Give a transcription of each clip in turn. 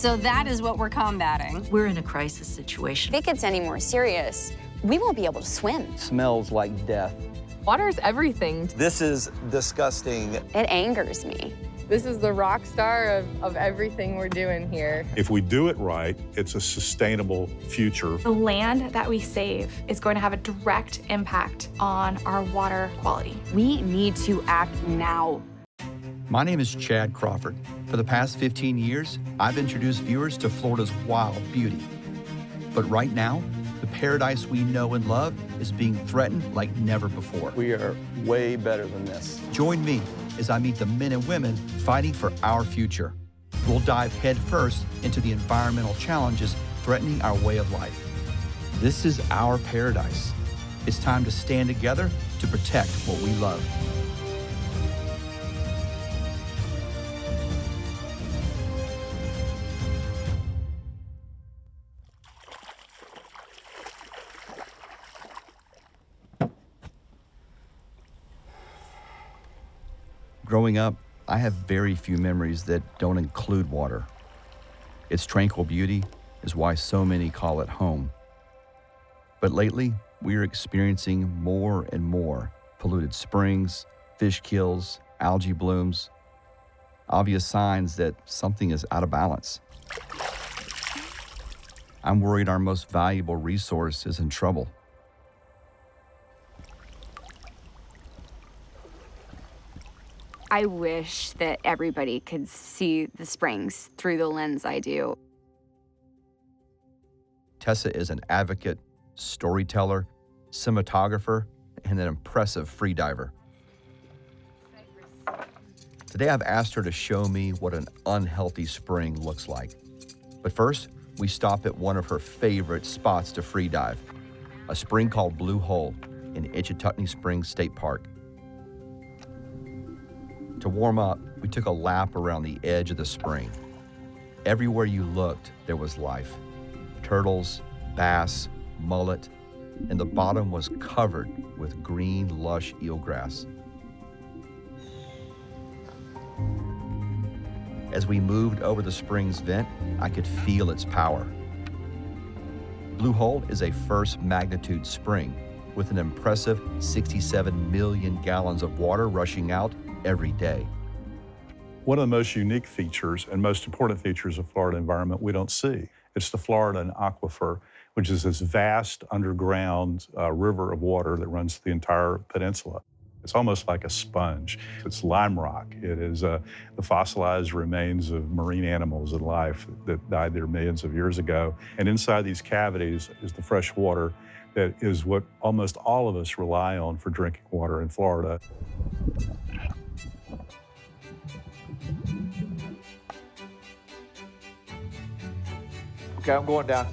So that is what we're combating. We're in a crisis situation. If it gets any more serious, we won't be able to swim. Smells like death. Water is everything. This is disgusting. It angers me. This is the rock star of everything we're doing here. If we do it right, it's a sustainable future. The land that we save is going to have a direct impact on our water quality. We need to act now. My name is Chad Crawford. For the past 15 years, I've introduced viewers to Florida's wild beauty. But right now, the paradise we know and love is being threatened like never before. We are way better than this. Join me as I meet the men and women fighting for our future. We'll dive headfirst into the environmental challenges threatening our way of life. This is our paradise. It's time to stand together to protect what we love. Growing up, I have very few memories that don't include water. Its tranquil beauty is why so many call it home. But lately, we are experiencing more and more polluted springs, fish kills, algae blooms, obvious signs that something is out of balance. I'm worried our most valuable resource is in trouble. I wish that everybody could see the springs through the lens I do. Tessa is an advocate, storyteller, cinematographer, and an impressive freediver. Today I've asked her to show me what an unhealthy spring looks like. But first, we stop at one of her favorite spots to freedive, a spring called Blue Hole in Itchituttony Springs State Park. To warm up, we took a lap around the edge of the spring. Everywhere you looked, there was life. Turtles, bass, mullet, and the bottom was covered with green, lush eelgrass. As we moved over the spring's vent, I could feel its power. Blue Hole is a first magnitude spring with an impressive 67 million gallons of water rushing out every day. One of the most unique features and most important features of Florida environment we don't see. It's the Floridan Aquifer, which is this vast underground river of water that runs the entire peninsula. It's almost like a sponge. It's lime rock. It is the fossilized remains of marine animals and life that died there millions of years ago. And inside these cavities is the fresh water that is what almost all of us rely on for drinking water in Florida. Okay, I'm going down.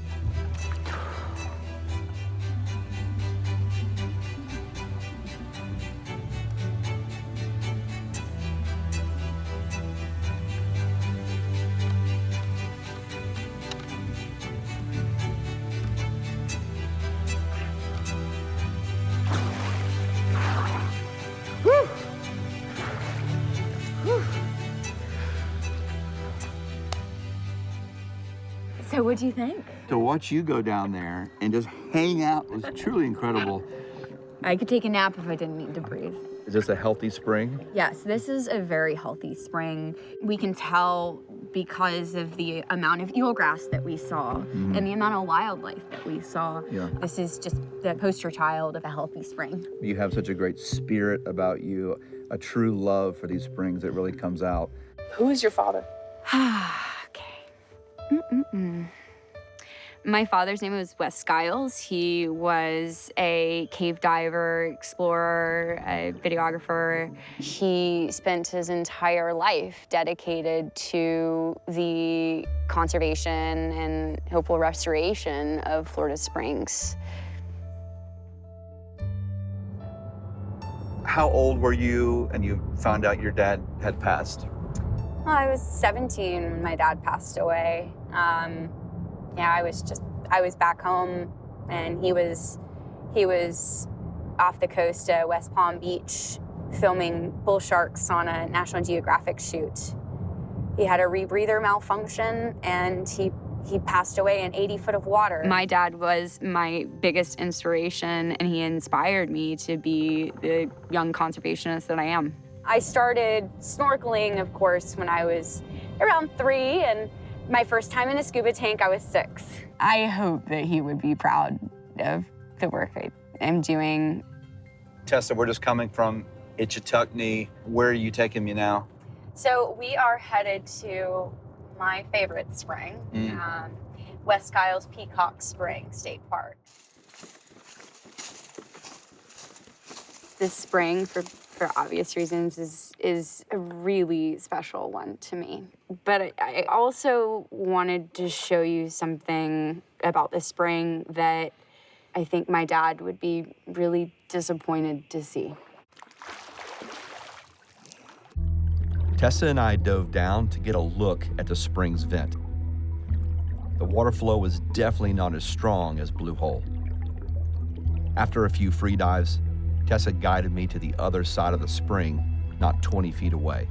So what'd you think? To watch you go down there and just hang out was truly incredible. I could take a nap if I didn't need to breathe. Is this a healthy spring? Yes, this is a very healthy spring. We can tell because of the amount of eelgrass that we saw and the amount of wildlife that we saw. Yeah. This is just the poster child of a healthy spring. You have such a great spirit about you, a true love for these springs that really comes out. Who is your father? My father's name was Tessa Skiles. He was a cave diver, explorer, a videographer. He spent his entire life dedicated to the conservation and hopeful restoration of Florida springs. How old were you and you found out your dad had passed? Well, I was 17 when my dad passed away. I was back home, and he was off the coast of West Palm Beach filming bull sharks on a National Geographic shoot. He had a rebreather malfunction, and he passed away in 80 foot of water. My dad was my biggest inspiration, and he inspired me to be the young conservationist that I am. I started snorkeling, of course, when I was around 3, and my first time in a scuba tank, I was 6. I hope that he would be proud of the work I am doing. Tessa, we're just coming from Itchituckney. Where are you taking me now? So we are headed to my favorite spring, West Skiles Peacock Spring State Park. This spring, for obvious reasons, is a really special one to me. But I also wanted to show you something about this spring that I think my dad would be really disappointed to see. Tessa and I dove down to get a look at the spring's vent. The water flow was definitely not as strong as Blue Hole. After a few free dives, Tessa guided me to the other side of the spring, not 20 feet away.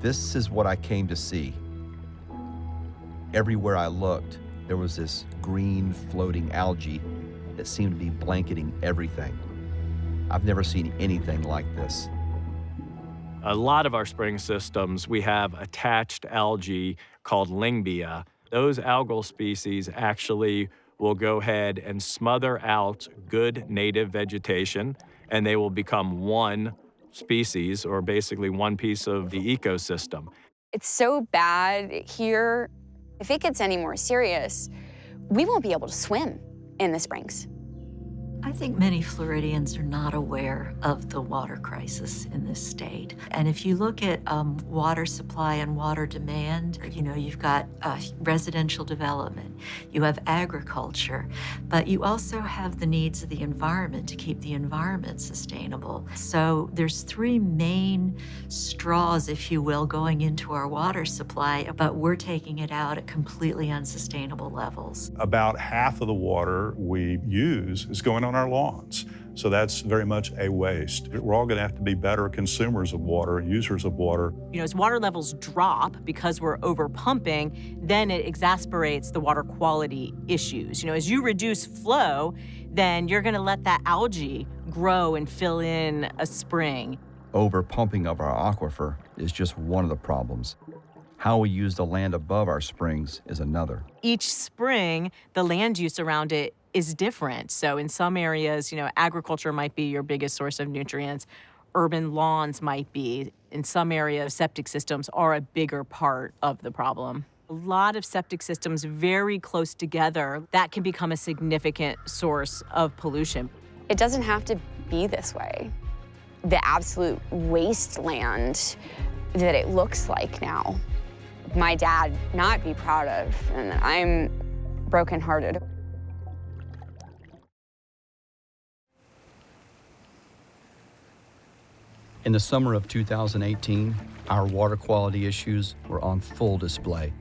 This is what I came to see. Everywhere I looked, there was this green floating algae that seemed to be blanketing everything. I've never seen anything like this. A lot of our spring systems, we have attached algae called Lingbia. Those algal species actually will go ahead and smother out good native vegetation, and they will become one species, or basically one piece of the ecosystem. It's so bad here. If it gets any more serious, we won't be able to swim in the springs. I think many Floridians are not aware of the water crisis in this state. And if you look at water supply and water demand, you've got residential development, you have agriculture, but you also have the needs of the environment to keep the environment sustainable. So there's 3 main straws, if you will, going into our water supply, but we're taking it out at completely unsustainable levels. About half of the water we use is going on our lawns. So that's very much a waste. We're all going to have to be better consumers of water, users of water. As water levels drop because we're over pumping, then it exacerbates the water quality issues. As you reduce flow, then you're going to let that algae grow and fill in a spring. Over pumping of our aquifer is just one of the problems. How we use the land above our springs is another. Each spring, the land use around it is different. So in some areas, agriculture might be your biggest source of nutrients. Urban lawns might be. In some areas, septic systems are a bigger part of the problem. A lot of septic systems very close together, that can become a significant source of pollution. It doesn't have to be this way. The absolute wasteland that it looks like now, my dad not be proud of, and I'm brokenhearted. In the summer of 2018, our water quality issues were on full display.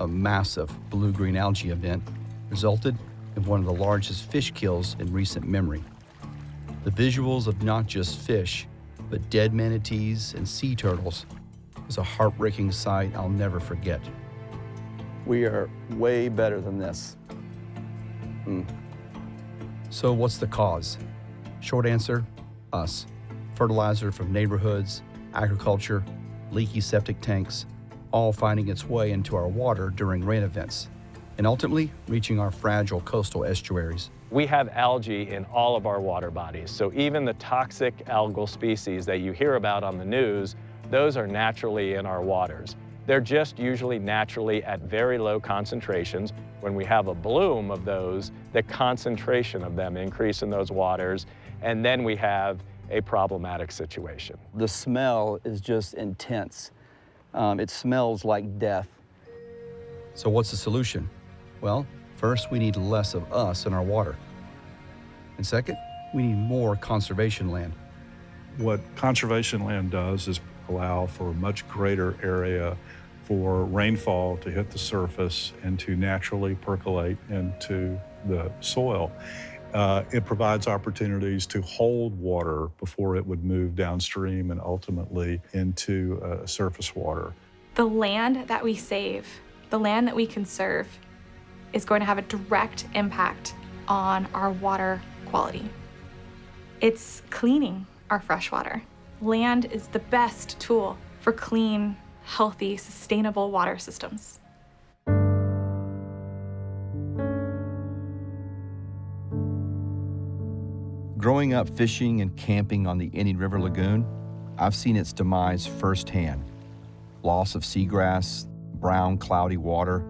A massive blue-green algae event resulted in one of the largest fish kills in recent memory. The visuals of not just fish, but dead manatees and sea turtles was a heartbreaking sight I'll never forget. We are way better than this. So what's the cause? Short answer, us. Fertilizer from neighborhoods, agriculture, leaky septic tanks, all finding its way into our water during rain events, and ultimately reaching our fragile coastal estuaries. We have algae in all of our water bodies, so even the toxic algal species that you hear about on the news, those are naturally in our waters. They're just usually naturally at very low concentrations. When we have a bloom of those, the concentration of them increase in those waters, and then we have a problematic situation. The smell is just intense. It smells like death. So what's the solution? Well, first we need less of us in our water. And second, we need more conservation land. What conservation land does is allow for a much greater area for rainfall to hit the surface and to naturally percolate into the soil. It provides opportunities to hold water before it would move downstream and ultimately into surface water. The land that we save, the land that we conserve, is going to have a direct impact on our water quality. It's cleaning our fresh water. Land is the best tool for clean, healthy, sustainable water systems. Growing up fishing and camping on the Indian River Lagoon, I've seen its demise firsthand. Loss of seagrass, brown, cloudy water.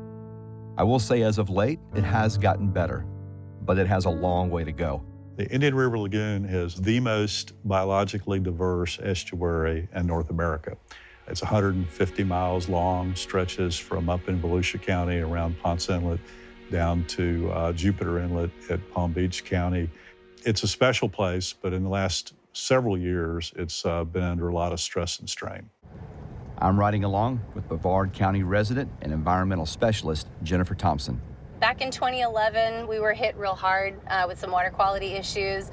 I will say as of late, it has gotten better, but it has a long way to go. The Indian River Lagoon is the most biologically diverse estuary in North America. It's 150 miles long, stretches from up in Volusia County around Ponce Inlet down to Jupiter Inlet at Palm Beach County. It's a special place, but in the last several years, it's been under a lot of stress and strain. I'm riding along with Brevard County resident and environmental specialist Jennifer Thompson. Back in 2011, we were hit real hard with some water quality issues.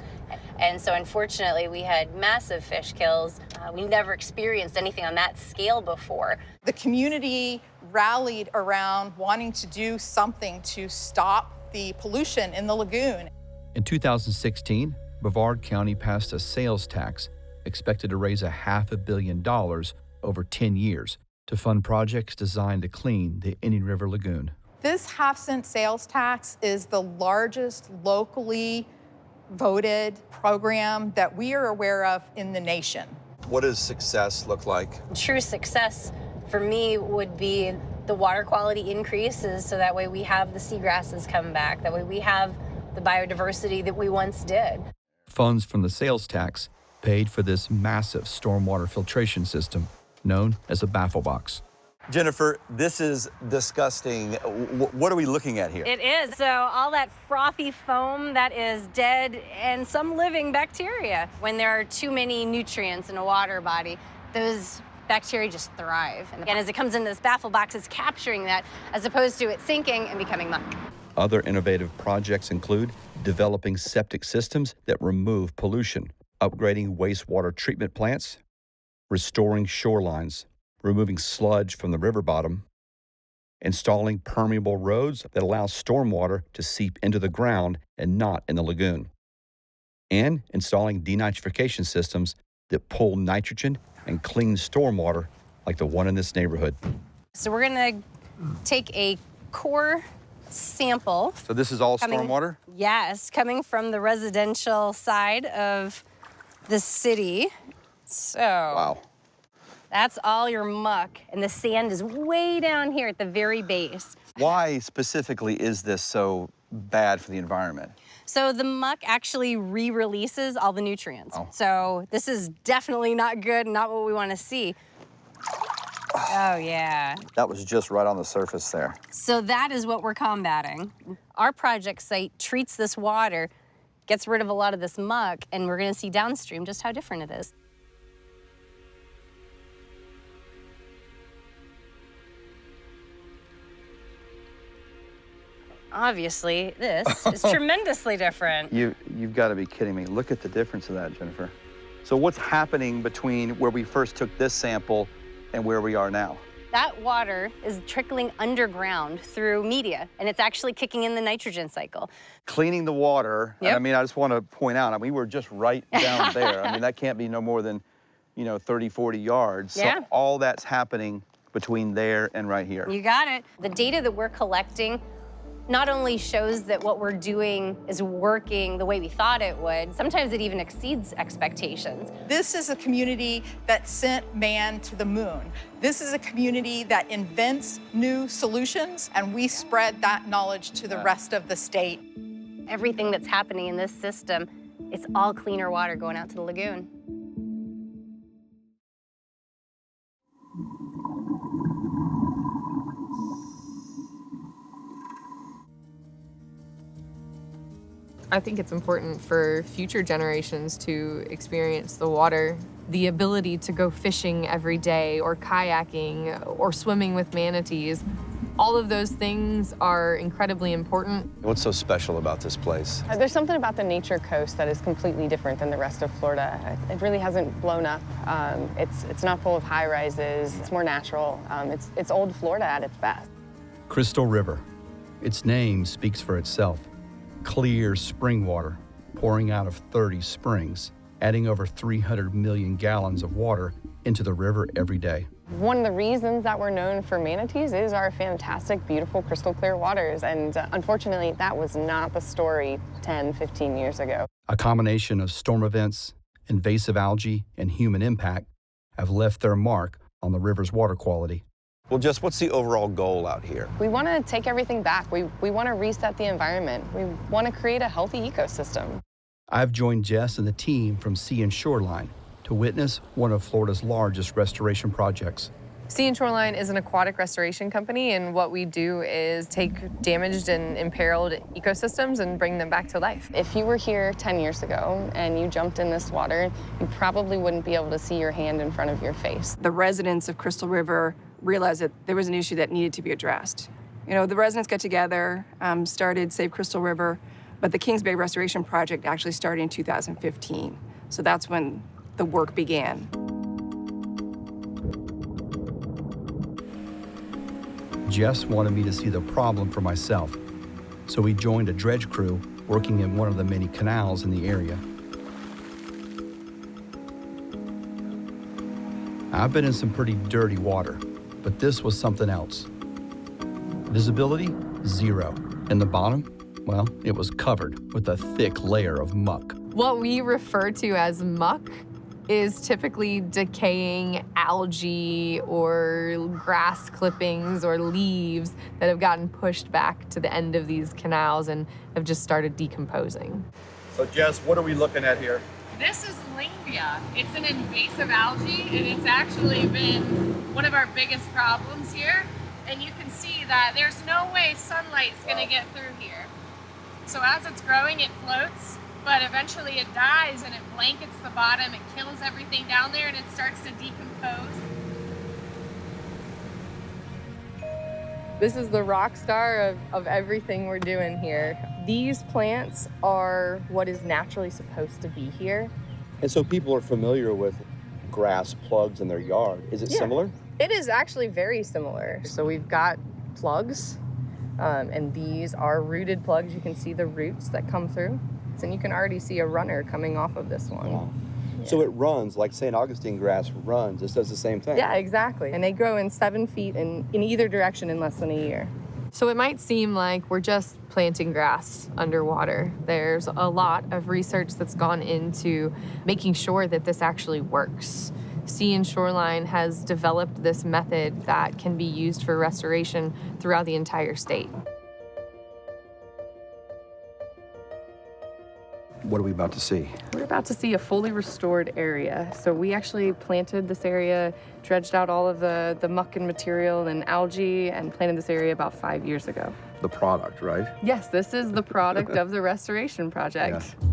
And so unfortunately, we had massive fish kills. We never experienced anything on that scale before. The community rallied around wanting to do something to stop the pollution in the lagoon. In 2016, Brevard County passed a sales tax expected to raise $500 million over 10 years to fund projects designed to clean the Indian River Lagoon. This half-cent sales tax is the largest locally voted program that we are aware of in the nation. What does success look like? True success for me would be the water quality increases, so that way we have the seagrasses come back, that way we have the biodiversity that we once did. Funds from the sales tax paid for this massive stormwater filtration system known as a baffle box. Jennifer, this is disgusting. What are we looking at here? It is. So all that frothy foam that is dead and some living bacteria. When there are too many nutrients in a water body, those bacteria just thrive. And as it comes into this baffle box, it's capturing that as opposed to it sinking and becoming muck. Other innovative projects include developing septic systems that remove pollution, upgrading wastewater treatment plants, restoring shorelines, removing sludge from the river bottom, installing permeable roads that allow stormwater to seep into the ground and not in the lagoon, and installing denitrification systems that pull nitrogen and clean stormwater like the one in this neighborhood. So we're gonna take a core sample. So this is all stormwater? Yes, coming from the residential side of the city. So Wow. That's all your muck, and the sand is way down here at the very base. Why specifically is this so bad for the environment? So the muck actually re-releases all the nutrients. Oh. So this is definitely not good, not what we want to see. Oh, yeah. That was just right on the surface there. So that is what we're combating. Our project site treats this water, gets rid of a lot of this muck, and we're gonna see downstream just how different it is. Obviously, this is tremendously different. You've got to be kidding me. Look at the difference of that, Jennifer. So what's happening between where we first took this sample and where we are now? That water is trickling underground through media, and it's actually kicking in the nitrogen cycle. Cleaning the water, Yep. and I mean, I just want to point out, we're just right down there. That can't be no more than, 30, 40 yards. Yeah. So all that's happening between there and right here. You got it. The data that we're collecting not only shows that what we're doing is working the way we thought it would, sometimes it even exceeds expectations. This is a community that sent man to the moon. This is a community that invents new solutions, and we spread that knowledge to the rest of the state. Everything that's happening in this system, it's all cleaner water going out to the lagoon. I think it's important for future generations to experience the water. The ability to go fishing every day or kayaking or swimming with manatees. All of those things are incredibly important. What's so special about this place? There's something about the nature coast that is completely different than the rest of Florida. It really hasn't blown up. It's not full of high rises. It's more natural. It's old Florida at its best. Crystal River. Its name speaks for itself. Clear spring water pouring out of 30 springs, adding over 300 million gallons of water into the river every day. One of the reasons that we're known for manatees is our fantastic, beautiful, crystal clear waters. And unfortunately, that was not the story 10, 15 years ago. A combination of storm events, invasive algae, and human impact have left their mark on the river's water quality. Well, Jess, what's the overall goal out here? We want to take everything back. We want to reset the environment. We want to create a healthy ecosystem. I've joined Jess and the team from Sea and Shoreline to witness one of Florida's largest restoration projects. Sea and Shoreline is an aquatic restoration company, and what we do is take damaged and imperiled ecosystems and bring them back to life. If you were here 10 years ago and you jumped in this water, you probably wouldn't be able to see your hand in front of your face. The residents of Crystal River realized that there was an issue that needed to be addressed. You know, the residents got together, started Save Crystal River, but the Kings Bay Restoration Project actually started in 2015. So that's when the work began. Jess wanted me to see the problem for myself, so we joined a dredge crew working in one of the many canals in the area. I've been in some pretty dirty water, but this was something else. Visibility, 0. And the bottom, well, it was covered with a thick layer of muck. What we refer to as muck is typically decaying algae or grass clippings or leaves that have gotten pushed back to the end of these canals and have just started decomposing. So Jess, what are we looking at here? This is Lingbia. It's an invasive algae, and it's actually been one of our biggest problems here. And you can see that there's no way sunlight's gonna get through here. So as it's growing, it floats, but eventually it dies and it blankets the bottom, it kills everything down there, and it starts to decompose. This is the rock star of everything we're doing here. These plants are what is naturally supposed to be here. And so people are familiar with grass plugs in their yard. Is it similar? It is actually very similar. So we've got plugs, and these are rooted plugs. You can see the roots that come through. And you can already see a runner coming off of this one. Wow. Yeah. So it runs, like St. Augustine grass runs. This does the same thing. Yeah, exactly. And they grow in 7 feet in either direction in less than a year. So it might seem like we're just planting grass underwater. There's a lot of research that's gone into making sure that this actually works. Sea and Shoreline has developed this method that can be used for restoration throughout the entire state. What are we about to see? We're about to see a fully restored area. So we actually planted this area, dredged out all of the muck and material and algae, and planted this area about 5 years ago. The product, right? Yes, this is the product of the restoration project. Yeah.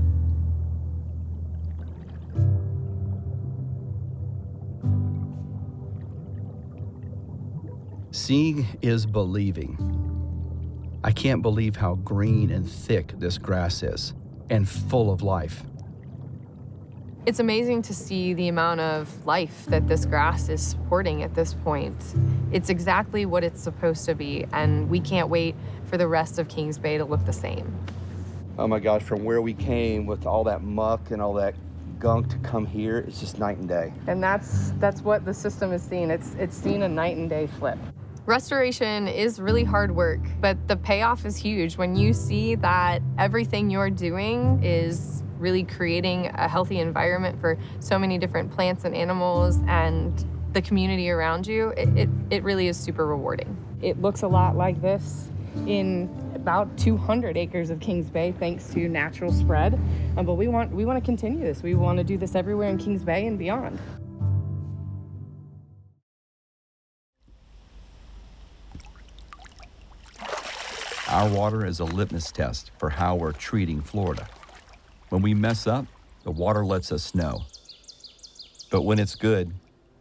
Seeing is believing. I can't believe how green and thick this grass is, and full of life. It's amazing to see the amount of life that this grass is supporting at this point. It's exactly what it's supposed to be, and we can't wait for the rest of Kings Bay to look the same. Oh my gosh, from where we came with all that muck and all that gunk to come here, it's just night and day. And that's what the system is seeing. It's seen a night and day flip. Restoration is really hard work, but the payoff is huge when you see that everything you're doing is really creating a healthy environment for so many different plants and animals and the community around you. It really is super rewarding. It looks a lot like this in about 200 acres of Kings Bay, thanks to natural spread. But we want to continue this. We want to do this everywhere in Kings Bay and beyond. Our water is a litmus test for how we're treating Florida. When we mess up, the water lets us know. But when it's good,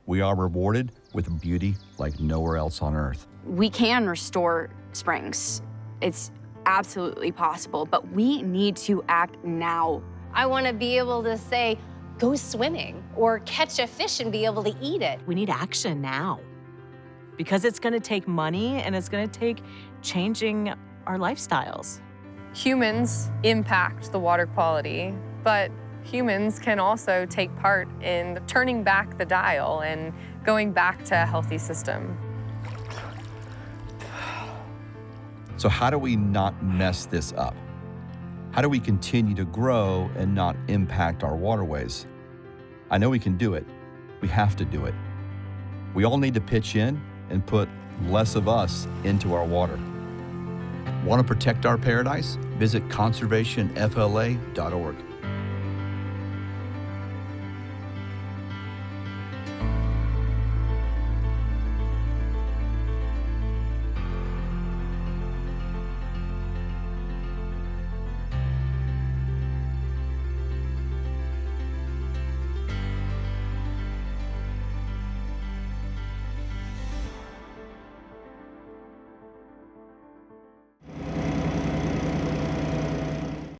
we are rewarded with beauty like nowhere else on Earth. We can restore springs. It's absolutely possible, but we need to act now. I want to be able to say, go swimming or catch a fish and be able to eat it. We need action now because it's going to take money and it's going to take changing our lifestyles. Humans impact the water quality, but humans can also take part in turning back the dial and going back to a healthy system. So how do we not mess this up? How do we continue to grow and not impact our waterways? I know we can do it. We have to do it. We all need to pitch in and put less of us into our water. Want to protect our paradise? Visit conservationfla.org.